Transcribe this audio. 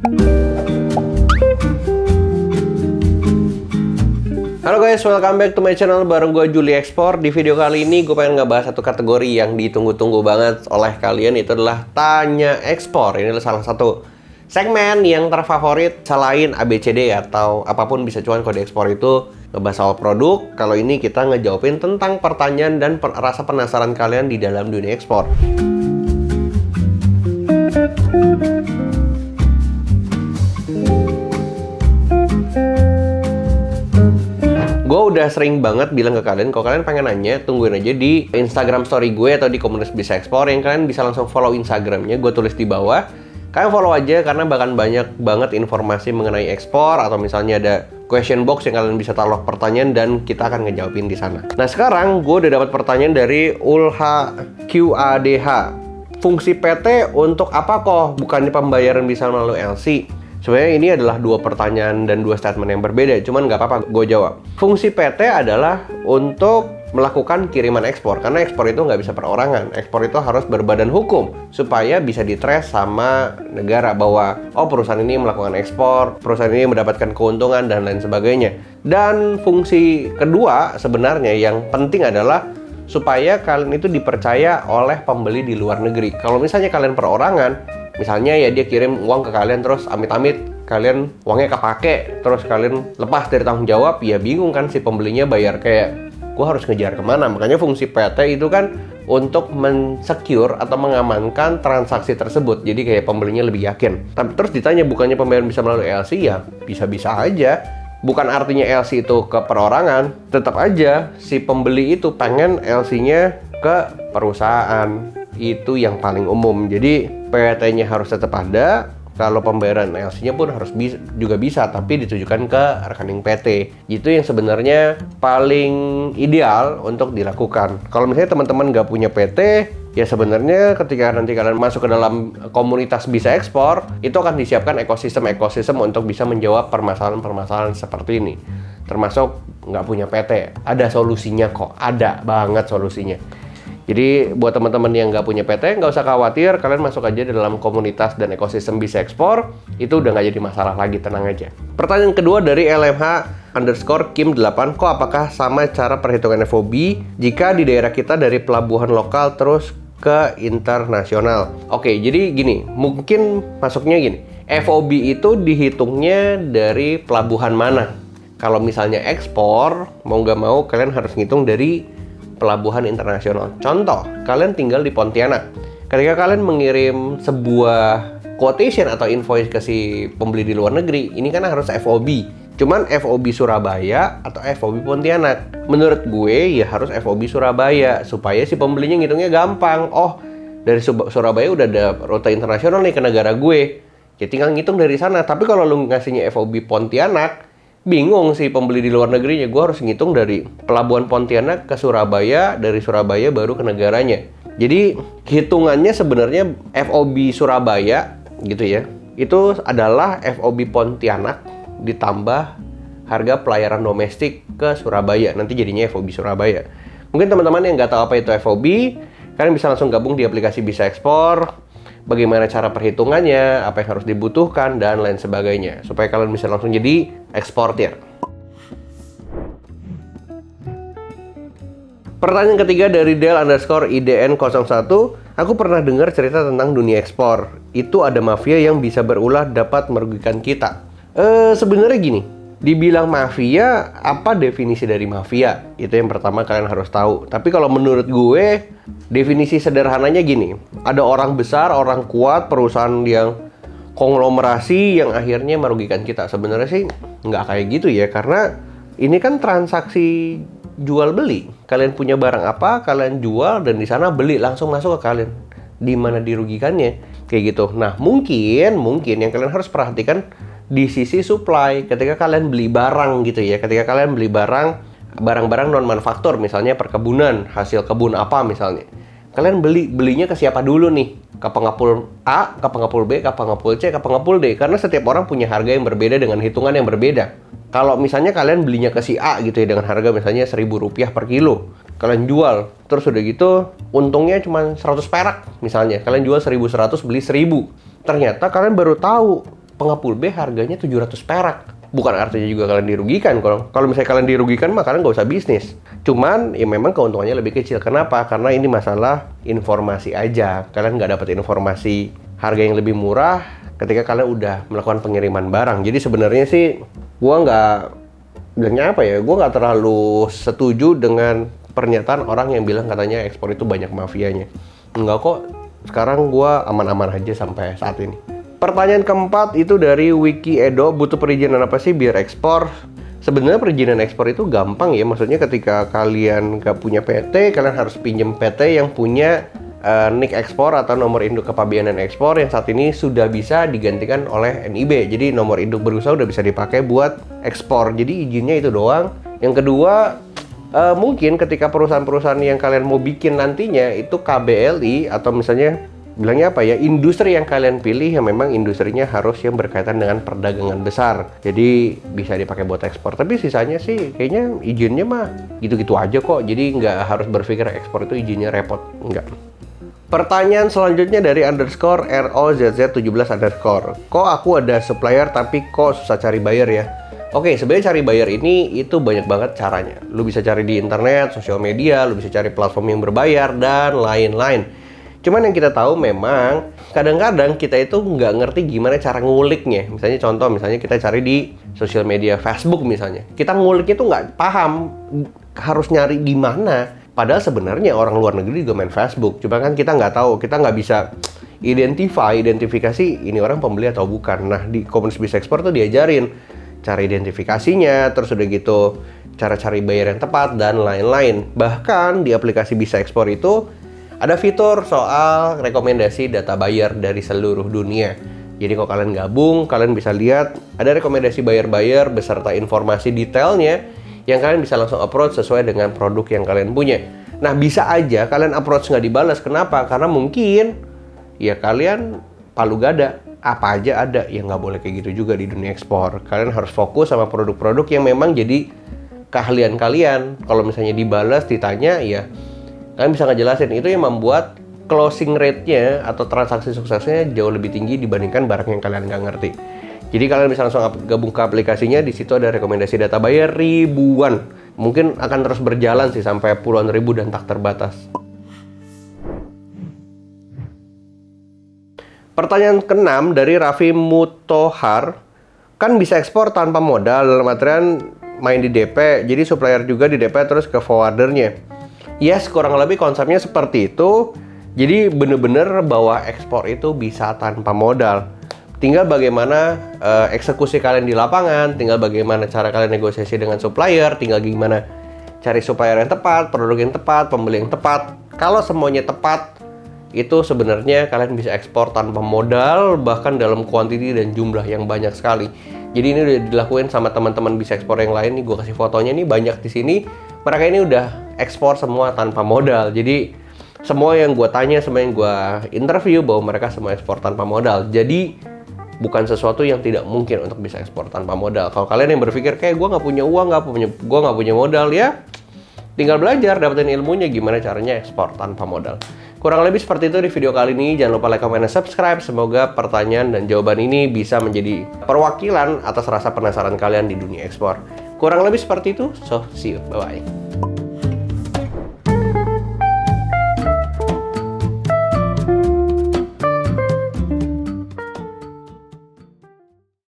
Halo guys, welcome back to my channel bareng gue Juli Ekspor. Di video kali ini gue pengen ngebahas satu kategori yang ditunggu-tunggu banget oleh kalian, itu adalah Tanya Ekspor. Ini adalah salah satu segmen yang terfavorit selain ABCD atau apapun bisa cuan kode ekspor itu ngebahas soal produk. Kalau ini kita ngejawabin tentang pertanyaan dan rasa penasaran kalian di dalam dunia ekspor. Gue udah sering banget bilang ke kalian, kalau kalian pengen nanya, tungguin aja di Instagram story gue atau di komunitas Bisa Ekspor yang kalian bisa langsung follow Instagramnya. Gue tulis di bawah. Kalian follow aja karena bahkan banyak banget informasi mengenai ekspor, atau misalnya ada question box yang kalian bisa taruh pertanyaan dan kita akan ngejawabin di sana. Nah sekarang gue udah dapat pertanyaan dari Ulha QADH. Fungsi PT untuk apa kok? Bukannya pembayaran bisa melalui LC? Sebenarnya ini adalah dua pertanyaan dan dua statement yang berbeda, cuman nggak apa-apa, gue jawab. Fungsi PT adalah untuk melakukan kiriman ekspor, karena ekspor itu nggak bisa perorangan. Ekspor itu harus berbadan hukum, supaya bisa ditrace sama negara bahwa, oh perusahaan ini melakukan ekspor, perusahaan ini mendapatkan keuntungan, dan lain sebagainya. Dan fungsi kedua sebenarnya yang penting adalah supaya kalian itu dipercaya oleh pembeli di luar negeri. Kalau misalnya kalian perorangan, misalnya ya dia kirim uang ke kalian terus amit-amit kalian uangnya kepake, terus kalian lepas dari tanggung jawab, ya bingung kan si pembelinya bayar, kayak gue harus ngejar kemana. Makanya fungsi PT itu kan untuk men-secure atau mengamankan transaksi tersebut, jadi kayak pembelinya lebih yakin. Tapi terus ditanya bukannya pembayaran bisa melalui LC, ya bisa-bisa aja. Bukan artinya LC itu ke perorangan, tetap aja si pembeli itu pengen LC-nya ke perusahaan. Itu yang paling umum. Jadi PT-nya harus tetap ada. Kalau pembayaran LC-nya pun harus juga bisa, tapi ditujukan ke rekening PT. Itu yang sebenarnya paling ideal untuk dilakukan. Kalau misalnya teman-teman nggak punya PT, ya sebenarnya ketika nanti kalian masuk ke dalam komunitas Bisa Ekspor, itu akan disiapkan ekosistem untuk bisa menjawab permasalahan-permasalahan seperti ini. Termasuk nggak punya PT, ada solusinya kok, ada banget solusinya. Jadi buat teman-teman yang nggak punya PT, nggak usah khawatir, kalian masuk aja di dalam komunitas dan ekosistem Bisa Ekspor, itu udah nggak jadi masalah lagi, tenang aja. Pertanyaan kedua dari LMH_Kim8, kok apakah sama cara perhitungan FOB jika di daerah kita dari pelabuhan lokal terus ke internasional? Oke, jadi gini, mungkin masuknya gini, FOB itu dihitungnya dari pelabuhan mana? Kalau misalnya ekspor, mau nggak mau kalian harus ngitung dari pelabuhan internasional. Contoh, kalian tinggal di Pontianak. Ketika kalian mengirim sebuah quotation atau invoice ke si pembeli di luar negeri, ini kan harus FOB. Cuman FOB Surabaya atau FOB Pontianak. Menurut gue ya harus FOB Surabaya supaya si pembelinya ngitungnya gampang. Oh, dari Surabaya udah ada rute internasional nih ke negara gue. Ya tinggal ngitung dari sana. Tapi kalau lu ngasihnya FOB Pontianak, bingung sih pembeli di luar negerinya. Gue harus ngitung dari pelabuhan Pontianak ke Surabaya, dari Surabaya baru ke negaranya. Jadi hitungannya sebenarnya FOB Surabaya gitu ya, itu adalah FOB Pontianak ditambah harga pelayaran domestik ke Surabaya, nanti jadinya FOB Surabaya. Mungkin teman-teman yang nggak tahu apa itu FOB, kalian bisa langsung gabung di aplikasi Bisa Ekspor, bagaimana cara perhitungannya, apa yang harus dibutuhkan, dan lain sebagainya, supaya kalian bisa langsung jadi eksportir. Pertanyaan ketiga dari Del_IDN01, aku pernah dengar cerita tentang dunia ekspor. Itu ada mafia yang bisa berulah dapat merugikan kita. Sebenarnya gini, dibilang mafia, apa definisi dari mafia? Itu yang pertama kalian harus tahu. Tapi kalau menurut gue, definisi sederhananya gini, ada orang besar, orang kuat, perusahaan yang konglomerasi yang akhirnya merugikan kita. Sebenarnya sih nggak kayak gitu ya, karena ini kan transaksi jual beli. Kalian punya barang apa, kalian jual, dan di sana beli langsung masuk ke kalian. Di mana dirugikannya? Kayak gitu. Nah, mungkin yang kalian harus perhatikan di sisi supply. Ketika kalian beli barang gitu ya, ketika kalian beli barang-barang non manufaktur, misalnya perkebunan, hasil kebun apa misalnya, kalian belinya ke siapa dulu nih? Ke pengepul A, ke pengepul B, ke pengepul C, ke pengepul D. Karena setiap orang punya harga yang berbeda dengan hitungan yang berbeda. Kalau misalnya kalian belinya ke si A gitu ya, dengan harga misalnya Rp1.000 per kilo, kalian jual, terus udah gitu untungnya cuma 100 perak misalnya, kalian jual 1.100, beli 1.000. Ternyata kalian baru tahu pengepul B harganya 700 perak. Bukan artinya juga kalian dirugikan. Kalau misalnya kalian dirugikan mah kalian nggak usah bisnis. Cuman ya memang keuntungannya lebih kecil. Kenapa? Karena ini masalah informasi aja. Kalian nggak dapat informasi harga yang lebih murah ketika kalian udah melakukan pengiriman barang. Jadi sebenarnya sih gua nggak bilangnya apa ya, gue nggak terlalu setuju dengan pernyataan orang yang bilang katanya ekspor itu banyak mafianya. Enggak kok, sekarang gue aman-aman aja sampai saat ini. Pertanyaan keempat itu dari Wiki Edo, butuh perizinan apa sih biar ekspor? Sebenarnya perizinan ekspor itu gampang ya, maksudnya ketika kalian nggak punya PT, kalian harus pinjem PT yang punya NIK ekspor atau nomor induk kepabeanan ekspor yang saat ini sudah bisa digantikan oleh NIB. Jadi nomor induk berusaha udah bisa dipakai buat ekspor. Jadi izinnya itu doang. Yang kedua, mungkin ketika perusahaan-perusahaan yang kalian mau bikin nantinya itu KBLI atau misalnya bilangnya apa ya, industri yang kalian pilih yang memang industrinya harus yang berkaitan dengan perdagangan besar. Jadi bisa dipakai buat ekspor. Tapi sisanya sih kayaknya izinnya mah gitu-gitu aja kok. Jadi nggak harus berpikir ekspor itu izinnya repot. Nggak. Pertanyaan selanjutnya dari underscore ROZZ17 underscore. Kok aku ada supplier tapi kok susah cari buyer ya? Oke, sebenarnya cari buyer ini itu banyak banget caranya. Lu bisa cari di internet, sosial media, lu bisa cari platform yang berbayar, dan lain-lain. Cuman yang kita tahu memang kadang-kadang kita itu nggak ngerti gimana cara nguliknya. Misalnya contoh, misalnya kita cari di sosial media Facebook misalnya. Kita nguliknya tuh nggak paham harus nyari di mana. Padahal sebenarnya orang luar negeri juga main Facebook. Cuma kan kita nggak tahu, kita nggak bisa identifikasi ini orang pembeli atau bukan. Nah, di Komunitas Bisa Ekspor tuh diajarin cara identifikasinya, terus udah gitu cara cari buyer yang tepat, dan lain-lain. Bahkan di aplikasi Bisa Ekspor itu ada fitur soal rekomendasi data buyer dari seluruh dunia. Jadi kalau kalian gabung, kalian bisa lihat ada rekomendasi buyer-buyer beserta informasi detailnya yang kalian bisa langsung approach sesuai dengan produk yang kalian punya. Nah, bisa aja kalian approach nggak dibalas. Kenapa? Karena mungkin ya kalian palu gada. Apa aja ada, yang nggak boleh kayak gitu juga di dunia ekspor. Kalian harus fokus sama produk-produk yang memang jadi keahlian kalian. Kalau misalnya dibalas, ditanya, ya kalian bisa ngejelasin. Itu yang membuat closing rate-nya atau transaksi suksesnya jauh lebih tinggi dibandingkan barang yang kalian nggak ngerti. Jadi kalian bisa langsung gabung ke aplikasinya. Di situ ada rekomendasi data buyer ribuan. Mungkin akan terus berjalan sih sampai puluhan ribu dan tak terbatas. Pertanyaan ke-6 dari Raffi Mutohar. Kan bisa ekspor tanpa modal, dalam artian main di DP. Jadi supplier juga di DP terus ke forwardernya. Yes, kurang lebih konsepnya seperti itu. Jadi bener-bener bahwa ekspor itu bisa tanpa modal. Tinggal bagaimana eksekusi kalian di lapangan, tinggal bagaimana cara kalian negosiasi dengan supplier, tinggal gimana cari supplier yang tepat, produk yang tepat, pembeli yang tepat. Kalau semuanya tepat, itu sebenarnya kalian bisa ekspor tanpa modal, bahkan dalam kuantiti dan jumlah yang banyak sekali. Jadi ini udah dilakuin sama teman-teman bisa ekspor yang lain. Nih gue kasih fotonya nih, banyak di sini. Mereka ini udah ekspor semua tanpa modal. Jadi semua yang gue tanya, semua yang gue interview bahwa mereka semua ekspor tanpa modal. Jadi bukan sesuatu yang tidak mungkin untuk bisa ekspor tanpa modal. Kalau kalian yang berpikir kayak gue nggak punya uang, gue nggak punya modal, ya tinggal belajar, dapetin ilmunya gimana caranya ekspor tanpa modal. Kurang lebih seperti itu di video kali ini. Jangan lupa like, comment, dan subscribe. Semoga pertanyaan dan jawaban ini bisa menjadi perwakilan atas rasa penasaran kalian di dunia ekspor. Kurang lebih seperti itu. So, see you. Bye-bye.